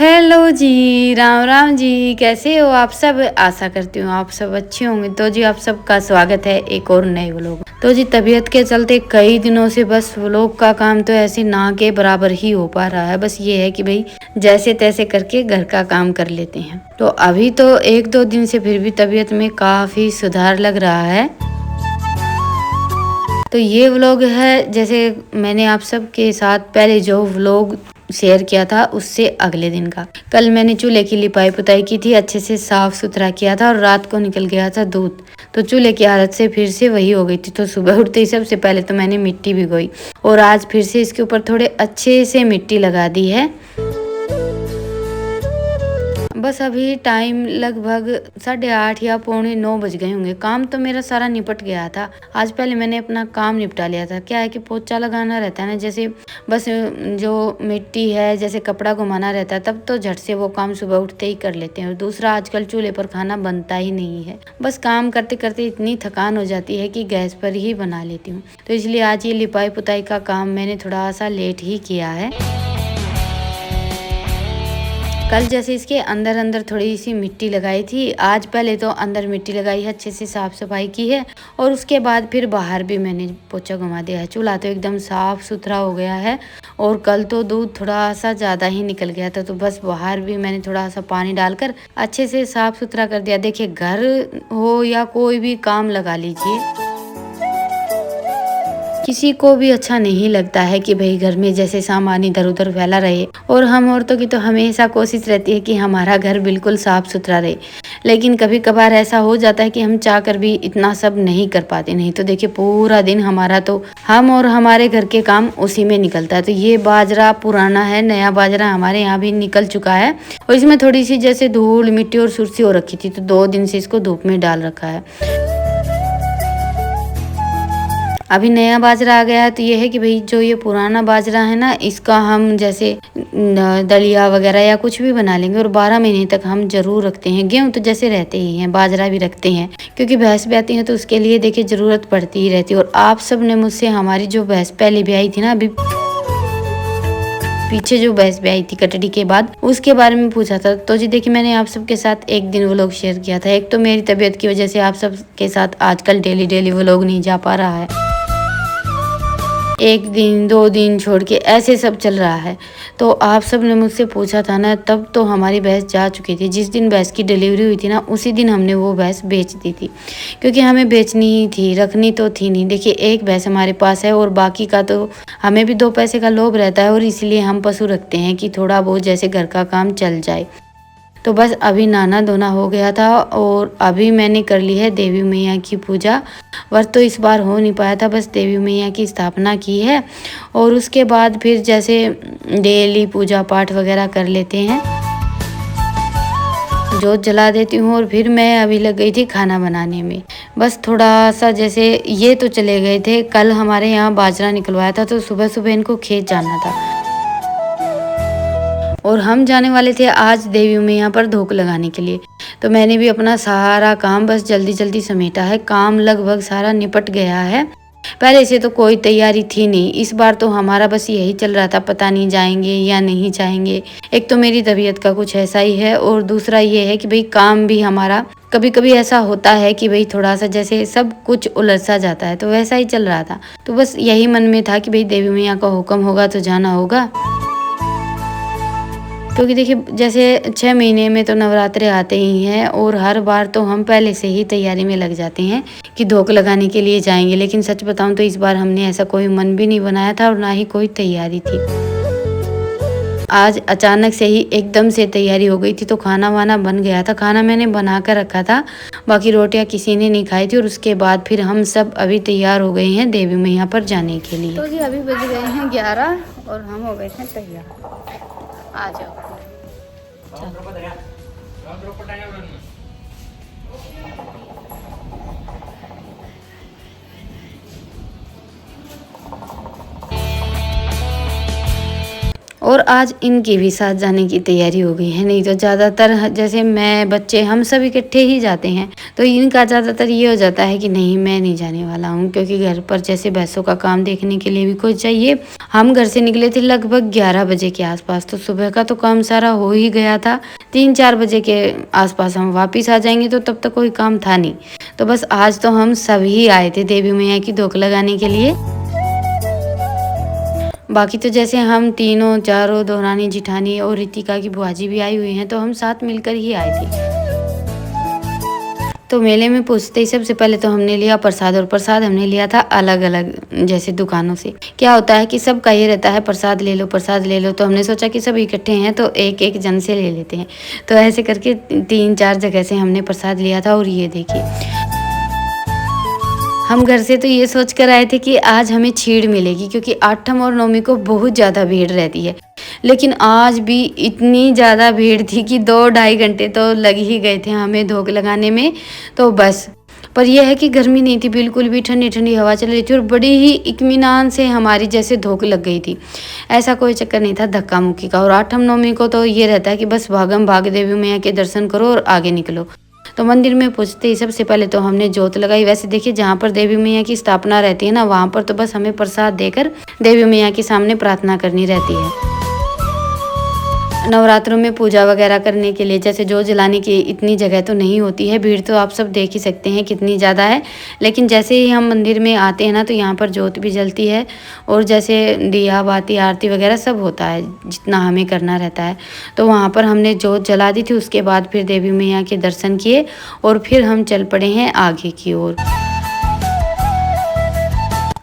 Hello जी, राम राम जी। कैसे हो आप सब? आशा करती हूँ आप सब अच्छे होंगे। तो जी आप सबका स्वागत है एक और नए व्लॉग। तो जी तबीयत के चलते कई दिनों से बस व्लॉग का काम तो ऐसे ना के बराबर ही हो पा रहा है। बस ये है कि भाई जैसे तैसे करके घर का काम कर लेते हैं। तो अभी तो एक दो दिन से फिर भी तबीयत में काफी सुधार लग रहा है। तो ये व्लॉग है, जैसे मैंने आप सबके साथ पहले जो व्लॉग शेयर किया था उससे अगले दिन का। कल मैंने चूल्हे की लिपाई पुताई की थी, अच्छे से साफ सुथरा किया था और रात को निकल गया था दूध। तो चूल्हे की हालत से फिर से वही हो गई थी। तो सुबह उठते ही सबसे पहले तो मैंने मिट्टी भिगोई और आज फिर से इसके ऊपर थोड़े अच्छे से मिट्टी लगा दी है। बस अभी टाइम लगभग 8:30 या 8:45 बज गए होंगे। काम तो मेरा सारा निपट गया था। आज पहले मैंने अपना काम निपटा लिया था। क्या है कि पोछा लगाना रहता है ना, जैसे बस जो मिट्टी है, जैसे कपड़ा घुमाना रहता है, तब तो झट से वो काम सुबह उठते ही कर लेते हैं। और दूसरा, आजकल चूल्हे पर खाना बनता ही नहीं है। बस काम करते करते इतनी थकान हो जाती है कि गैस पर ही बना लेती हूँ। तो इसलिए आज ये लिपाई पुताई का काम मैंने थोड़ा सा लेट ही किया है। कल जैसे इसके अंदर अंदर थोड़ी सी मिट्टी लगाई थी, आज पहले तो अंदर मिट्टी लगाई है, अच्छे से साफ सफाई की है और उसके बाद फिर बाहर भी मैंने पोछा घुमा दिया है। चूल्हा तो एकदम साफ सुथरा हो गया है और कल तो दूध थोड़ा सा ज़्यादा ही निकल गया था, तो बस बाहर भी मैंने थोड़ा सा पानी डालकर अच्छे से साफ सुथरा कर दिया। देखिए, घर हो या कोई भी काम लगा लीजिए, किसी को भी अच्छा नहीं लगता है कि भाई घर में जैसे सामान इधर उधर फैला रहे। और हम औरतों की तो हमेशा कोशिश रहती है कि हमारा घर बिल्कुल साफ सुथरा रहे, लेकिन कभी कभार ऐसा हो जाता है कि हम चाहकर भी इतना सब नहीं कर पाते। नहीं तो देखिए, पूरा दिन हमारा तो हम और हमारे घर के काम उसी में निकलता है। तो ये बाजरा पुराना है, नया बाजरा हमारे यहाँ भी निकल चुका है और इसमें थोड़ी सी जैसे धूल मिट्टी और सुर्सी हो रखी थी, तो 2 दिन से इसको धूप में डाल रखा है। अभी नया बाजरा आ गया है, तो ये है कि भाई जो ये पुराना बाजरा है ना, इसका हम जैसे दलिया वगैरह या कुछ भी बना लेंगे और 12 महीने तक हम जरूर रखते हैं। गेहूं तो जैसे रहते ही हैं, बाजरा भी रखते हैं, क्योंकि भैंस ब्याती है तो उसके लिए देखिए जरूरत पड़ती ही रहती है। और आप सब ने मुझसे हमारी जो भैंस पहले ब्याई थी ना, अभी पीछे जो भैंस ब्याई थी कटड़ी के बाद, उसके बारे में पूछा था। तो जी देखिए, मैंने आप सबके साथ एक दिन व्लॉग शेयर किया था। एक तो मेरी तबीयत की वजह से आप सबके साथ आजकल डेली डेली व्लॉग नहीं जा पा रहा है, एक दिन 2 दिन छोड़ के ऐसे सब चल रहा है। तो आप सब ने मुझसे पूछा था ना, तब तो हमारी भैंस जा चुकी थी। जिस दिन भैंस की डिलीवरी हुई थी ना, उसी दिन हमने वो भैंस बेच दी थी, क्योंकि हमें बेचनी ही थी, रखनी तो थी नहीं। देखिए, एक भैंस हमारे पास है और बाकी का तो हमें भी 2 पैसे का लोभ रहता है, और इसलिए हम पशु रखते हैं कि थोड़ा बहुत जैसे घर का काम चल जाए। तो बस अभी नहाना धोना हो गया था और अभी मैंने कर ली है देवी मैया की पूजा। व्रत तो इस बार हो नहीं पाया था, बस देवी मैया की स्थापना की है और उसके बाद फिर जैसे डेली पूजा पाठ वगैरह कर लेते हैं, जोत जला देती हूँ और फिर मैं अभी लग गई थी खाना बनाने में। बस थोड़ा सा जैसे ये तो चले गए थे, कल हमारे यहाँ बाजरा निकलवाया था, तो सुबह सुबह इनको खेत जाना था और हम जाने वाले थे आज देवी मैया पर धोक लगाने के लिए। तो मैंने भी अपना सारा काम बस जल्दी जल्दी समेटा है। काम लगभग सारा निपट गया है। पहले से तो कोई तैयारी थी नहीं, इस बार तो हमारा बस यही चल रहा था, पता नहीं जाएंगे या नहीं जाएंगे। एक तो मेरी तबीयत का कुछ ऐसा ही है और दूसरा ये है कि भाई काम भी हमारा कभी कभी ऐसा होता है कि भाई थोड़ा सा जैसे सब कुछ उलझ सा जाता है, तो वैसा ही चल रहा था। तो बस यही मन में था कि भाई देवी मैया का हुक्म होगा तो जाना होगा, क्योंकि देखिए जैसे 6 महीने में तो नवरात्रे आते ही हैं और हर बार तो हम पहले से ही तैयारी में लग जाते हैं कि धोक लगाने के लिए जाएंगे। लेकिन सच बताऊं तो इस बार हमने ऐसा कोई मन भी नहीं बनाया था और ना ही कोई तैयारी थी। आज अचानक से ही एकदम से तैयारी हो गई थी, तो खाना वाना बन गया था। खाना मैंने बना कर रखा था, बाकी रोटियां किसी ने नहीं खाई थी। और उसके बाद फिर हम सब अभी तैयार हो गए हैं देवी मैया पर जाने के लिए। तो जी अभी बज गए हैं 11 और हम हो गए हैं तैयार। आ जाओ। और आज इनकी भी साथ जाने की तैयारी हो गई है। नहीं तो ज़्यादातर जैसे मैं, बच्चे, हम सब इकट्ठे ही जाते हैं, तो इनका ज़्यादातर ये हो जाता है कि नहीं, मैं नहीं जाने वाला हूँ, क्योंकि घर पर जैसे भैंसों का काम देखने के लिए भी कोई चाहिए। हम घर से निकले थे लगभग 11 बजे के आसपास, तो सुबह का तो काम सारा हो ही गया था। 3-4 बजे के आसपास हम वापिस आ जाएंगे, तो तब तक कोई काम था नहीं। तो बस आज तो हम सभी आए थे देवी मैया की धोख लगाने के लिए। बाकी तो जैसे हम तीनों चारों, दोरानी, जिठानी और रितिका की बुआजी भी आई हुई हैं, तो हम साथ मिलकर ही आए थे। तो मेले में पहुँचते ही सबसे पहले तो हमने लिया प्रसाद, और प्रसाद हमने लिया था अलग अलग जैसे दुकानों से। क्या होता है कि सबका ये रहता है प्रसाद ले लो, प्रसाद ले लो, तो हमने सोचा कि सब इकट्ठे हैं तो एक एक जन से ले लेते हैं। तो ऐसे करके 3-4 जगह से हमने प्रसाद लिया था। और ये देखिए, हम घर से तो ये सोच कर आए थे कि आज हमें छीड़ मिलेगी, क्योंकि आठम और नौमी को बहुत ज़्यादा भीड़ रहती है। लेकिन आज भी इतनी ज़्यादा भीड़ थी कि 2-2.5 घंटे तो लग ही गए थे हमें धोख लगाने में। तो बस, पर यह है कि गर्मी नहीं थी बिल्कुल भी, ठंडी ठंडी हवा चल रही थी और बड़ी ही इत्मीनान से हमारी जैसे धोख लग गई थी। ऐसा कोई चक्कर नहीं था धक्का मुक्की का। और आठम नौमी को तो ये रहता है कि बस भागम भाग देवी मैया के दर्शन करो और आगे निकलो। तो मंदिर में पहुंचते ही सबसे पहले तो हमने जोत लगाई। वैसे देखिए, जहाँ पर देवी मैया की स्थापना रहती है ना, वहाँ पर तो बस हमें प्रसाद देकर देवी मैया के सामने प्रार्थना करनी रहती है। नवरात्रों में पूजा वगैरह करने के लिए जैसे जोत जलाने की इतनी जगह तो नहीं होती है, भीड़ तो आप सब देख ही सकते हैं कितनी ज़्यादा है। लेकिन जैसे ही हम मंदिर में आते हैं ना, तो यहाँ पर जोत भी जलती है, और जैसे दिया बाती आरती वगैरह सब होता है जितना हमें करना रहता है। तो वहाँ पर हमने जोत जला दी थी। उसके बाद फिर देवी मैया के दर्शन किए और फिर हम चल पड़े हैं आगे की ओर।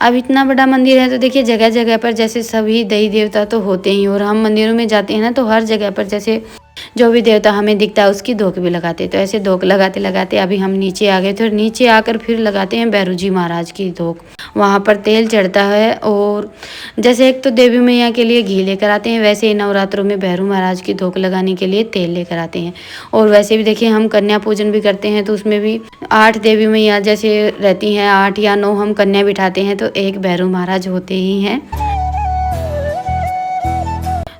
अब इतना बड़ा मंदिर है तो देखिए, जगह जगह पर जैसे सभी देवी देवता तो होते ही, और हम मंदिरों में जाते हैं ना, तो हर जगह पर जैसे जो भी देवता हमें दिखता है उसकी धोख भी लगाते। तो ऐसे धोख लगाते लगाते अभी हम नीचे आ गए थे, और नीचे आकर फिर लगाते हैं भैरू जी महाराज की धोख। वहाँ पर तेल चढ़ता है, और जैसे एक तो देवी मैया के लिए घी लेकर आते हैं, वैसे ही नवरात्रों में भैरू महाराज की धोख लगाने के लिए तेल लेकर आते हैं। और वैसे भी देखिए, हम कन्या पूजन भी करते हैं, तो उसमें भी 8 देवी मैया जैसे रहती हैं, 8 या 9 हम कन्या बिठाते हैं, तो एक भैरू महाराज होते ही हैं।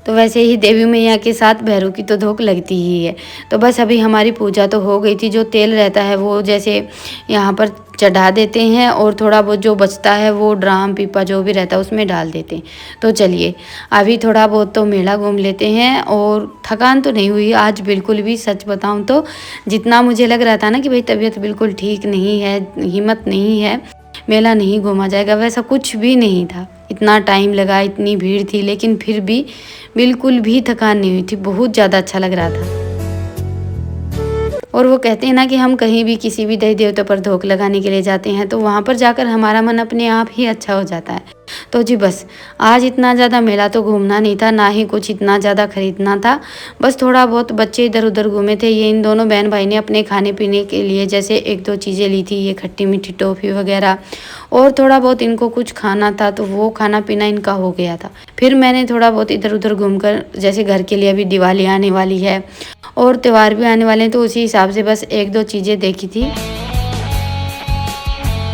तो वैसे ही देवी मैया के साथ भैरू की तो धोख लगती ही है। तो बस अभी हमारी पूजा तो हो गई थी। जो तेल रहता है वो जैसे यहाँ पर चढ़ा देते हैं, और थोड़ा बहुत जो बचता है वो ड्राम पीपा जो भी रहता है उसमें डाल देते हैं। तो चलिए, अभी थोड़ा बहुत तो मेला घूम लेते हैं। और थकान तो नहीं हुई आज बिल्कुल भी, सच बताऊँ तो। जितना मुझे लग रहा था ना कि भाई तबीयत बिल्कुल ठीक नहीं है, हिम्मत नहीं है, मेला नहीं घूमा जाएगा, वैसा कुछ भी नहीं था। इतना टाइम लगा, इतनी भीड़ थी, लेकिन फिर भी बिल्कुल भी थकान नहीं हुई थी। बहुत ज़्यादा अच्छा लग रहा था। और वो कहते हैं ना कि हम कहीं भी किसी भी देवी देवता पर धोख लगाने के लिए जाते हैं, तो वहाँ पर जाकर हमारा मन अपने आप ही अच्छा हो जाता है। तो जी बस, आज इतना ज़्यादा मेला तो घूमना नहीं था, ना ही कुछ इतना ज़्यादा खरीदना था। बस थोड़ा बहुत बच्चे इधर उधर घूमे थे। ये इन दोनों बहन भाई ने अपने खाने पीने के लिए जैसे 1-2 चीज़ें ली थी, ये खट्टी मीठी टॉफ़ी वगैरह, और थोड़ा बहुत इनको कुछ खाना था, तो वो खाना पीना इनका हो गया था। फिर मैंने थोड़ा बहुत इधर उधर घूमकर, जैसे घर के लिए अभी दिवाली आने वाली है और त्यौहार भी आने वाले हैं, तो उसी हिसाब से बस 1-2 चीज़ें देखी थी।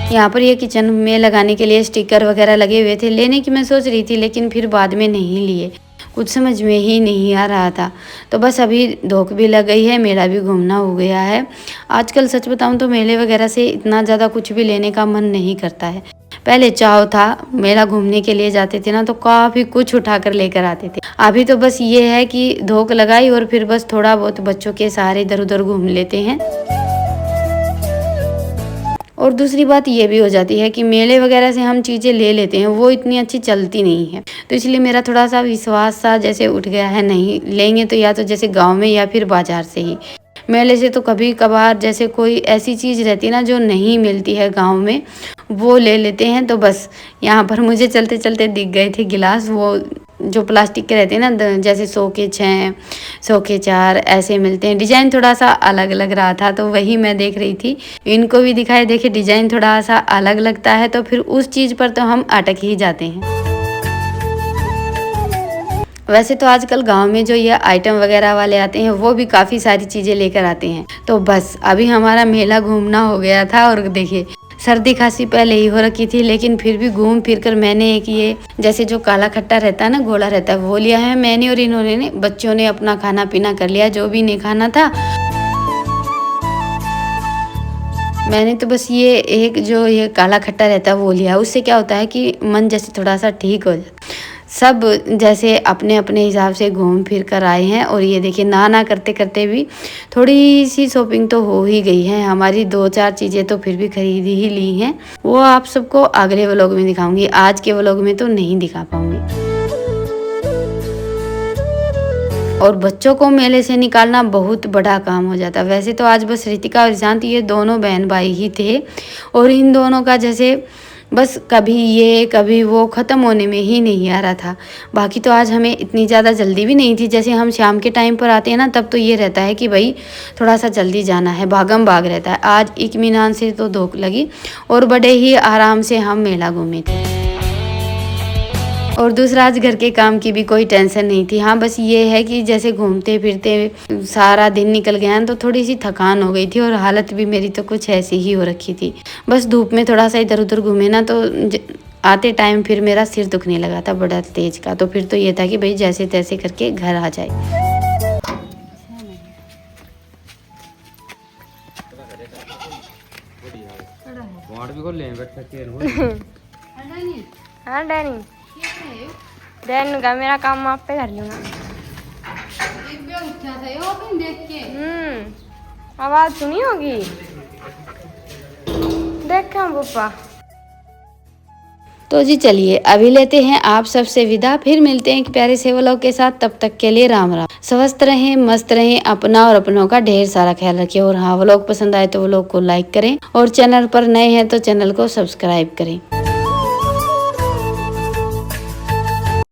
यहाँ पर ये किचन में लगाने के लिए स्टिकर वगैरह लगे हुए थे, लेने की मैं सोच रही थी, लेकिन फिर बाद में नहीं लिए, कुछ समझ में ही नहीं आ रहा था। तो बस अभी धोख भी लग गई है, मेला भी घूमना हो गया है। आजकल सच बताऊँ तो मेले वगैरह से इतना ज़्यादा कुछ भी लेने का मन नहीं करता है। पहले चाव था, मेला घूमने के लिए जाते थे ना, तो काफ़ी कुछ उठा कर लेकर आते थे। अभी तो बस ये है कि धोख लगाई और फिर बस थोड़ा बहुत बच्चों के सहारे इधर उधर घूम लेते हैं। और दूसरी बात ये भी हो जाती है कि मेले वगैरह से हम चीज़ें ले लेते हैं, वो इतनी अच्छी चलती नहीं है। तो इसलिए मेरा थोड़ा सा विश्वास सा जैसे उठ गया है, नहीं लेंगे तो या तो जैसे गांव में या फिर बाजार से ही। मेले से तो कभी कभार जैसे कोई ऐसी चीज़ रहती है ना जो नहीं मिलती है गांव में, वो ले लेते हैं। तो बस यहाँ पर मुझे चलते चलते दिख गए थे गिलास, वो जो प्लास्टिक के रहते हैं ना, जैसे 100 के 6, 100 के 4 ऐसे मिलते हैं। डिज़ाइन थोड़ा सा अलग लग रहा था, तो वही मैं देख रही थी। इनको भी दिखाई, देखे डिज़ाइन थोड़ा सा अलग लगता है, तो फिर उस चीज़ पर तो हम अटक ही जाते हैं। वैसे तो आजकल गांव में जो ये आइटम वगैरह वाले आते हैं, वो भी काफ़ी सारी चीज़ें लेकर आते हैं। तो बस अभी हमारा मेला घूमना हो गया था, और देखिए सर्दी खांसी पहले ही हो रखी थी, लेकिन फिर भी घूम फिर कर मैंने एक ये जैसे जो काला खट्टा रहता है ना, घोड़ा रहता है, वो लिया है मैंने, और इन्होंने ने बच्चों ने अपना खाना पीना कर लिया जो भी नहीं खाना था। मैंने तो बस ये एक जो ये काला खट्टा रहता है वो लिया। उससे क्या होता है कि मन जैसे थोड़ा सा ठीक हो जाता। सब जैसे अपने अपने हिसाब से घूम फिर कर आए हैं, और ये देखिए ना करते करते भी थोड़ी सी शॉपिंग तो हो ही गई है हमारी। 2-4 चीज़ें तो फिर भी खरीद ही ली हैं, वो आप सबको अगले व्लॉग में दिखाऊंगी, आज के व्लॉग में तो नहीं दिखा पाऊंगी। और बच्चों को मेले से निकालना बहुत बड़ा काम हो जाता। वैसे तो आज बस रितिका और ईशांत ये दोनों बहन भाई ही थे, और इन दोनों का जैसे बस कभी ये कभी वो ख़त्म होने में ही नहीं आ रहा था। बाकी तो आज हमें इतनी ज़्यादा जल्दी भी नहीं थी। जैसे हम शाम के टाइम पर आते हैं ना, तब तो ये रहता है कि भाई थोड़ा सा जल्दी जाना है, भागम भाग रहता है। आज इत्मीनान से तो धूप लगी और बड़े ही आराम से हम मेला घूमे थे। और दूसरा, आज घर के काम की भी कोई टेंशन नहीं थी। हाँ, बस ये है कि जैसे घूमते फिरते सारा दिन निकल गया तो थोड़ी सी थकान हो गई थी, और हालत भी मेरी तो कुछ ऐसी ही हो रखी थी। बस धूप में थोड़ा सा इधर उधर घूमे ना, तो आते टाइम फिर मेरा सिर दुखने लगा था बड़ा तेज का। तो फिर तो ये था कि भाई जैसे तैसे करके घर आ जाए। हाँ डैनी, डैन का मेरा काम आप पे कर लूँगा। आवाज सुनी होगी, देखा पप्पा। तो जी चलिए अभी लेते हैं आप सबसे विदा, फिर मिलते हैं एक प्यारे से व्लॉग के साथ। तब तक के लिए राम राम। स्वस्थ रहें, मस्त रहें, अपना और अपनों का ढेर सारा ख्याल रखें। और हाँ, व्लॉग पसंद आए तो व्लॉग को लाइक करें, और चैनल पर नए हैं तो चैनल को सब्सक्राइब करें।